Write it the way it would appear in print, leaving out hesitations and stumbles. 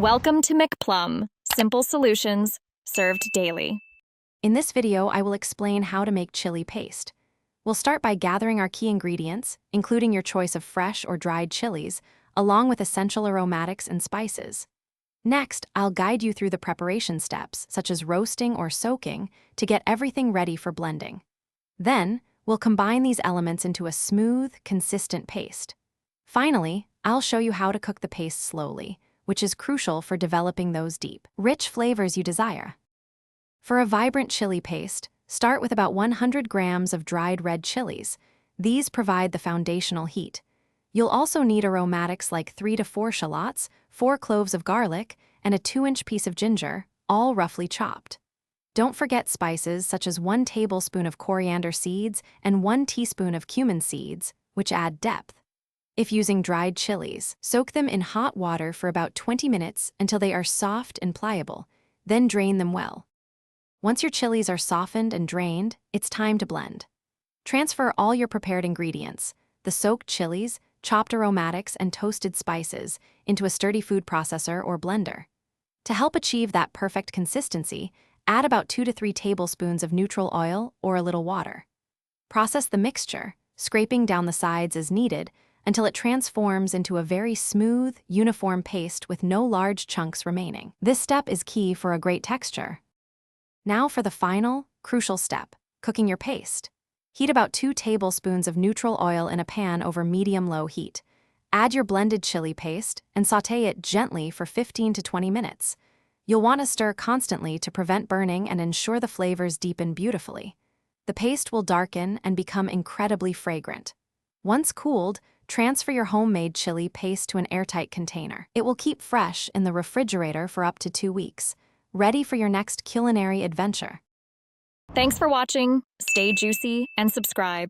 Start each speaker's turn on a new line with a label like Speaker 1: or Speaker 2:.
Speaker 1: Welcome to McPlum, simple solutions served daily.
Speaker 2: In this video, I will explain how to make chili paste. We'll start by gathering our key ingredients, including your choice of fresh or dried chilies, along with essential aromatics and spices. Next, I'll guide you through the preparation steps, such as roasting or soaking, to get everything ready for blending. Then, we'll combine these elements into a smooth, consistent paste. Finally, I'll show you how to cook the paste slowly, which is crucial for developing those deep, rich flavors you desire. For a vibrant chili paste, start with about 100 grams of dried red chilies. These provide the foundational heat. You'll also need aromatics like 3 to 4 shallots, 4 cloves of garlic, and a 2-inch piece of ginger, all roughly chopped. Don't forget spices such as 1 tablespoon of coriander seeds and 1 teaspoon of cumin seeds, which add depth. If using dried chilies, soak them in hot water for about 20 minutes until they are soft and pliable, then drain them well. Once your chilies are softened and drained, it's time to blend. Transfer all your prepared ingredients, the soaked chilies, chopped aromatics, and toasted spices, into a sturdy food processor or blender. To help achieve that perfect consistency, add about 2 to 3 tablespoons of neutral oil or a little water. Process the mixture, scraping down the sides as needed, until it transforms into a very smooth, uniform paste with no large chunks remaining. This step is key for a great texture. Now for the final, crucial step, cooking your paste. Heat about 2 tablespoons of neutral oil in a pan over medium-low heat. Add your blended chili paste and sauté it gently for 15 to 20 minutes. You'll want to stir constantly to prevent burning and ensure the flavors deepen beautifully. The paste will darken and become incredibly fragrant. Once cooled, transfer your homemade chili paste to an airtight container. It will keep fresh in the refrigerator for up to 2 weeks, ready for your next culinary adventure.
Speaker 1: Thanks for watching. Stay juicy and subscribe.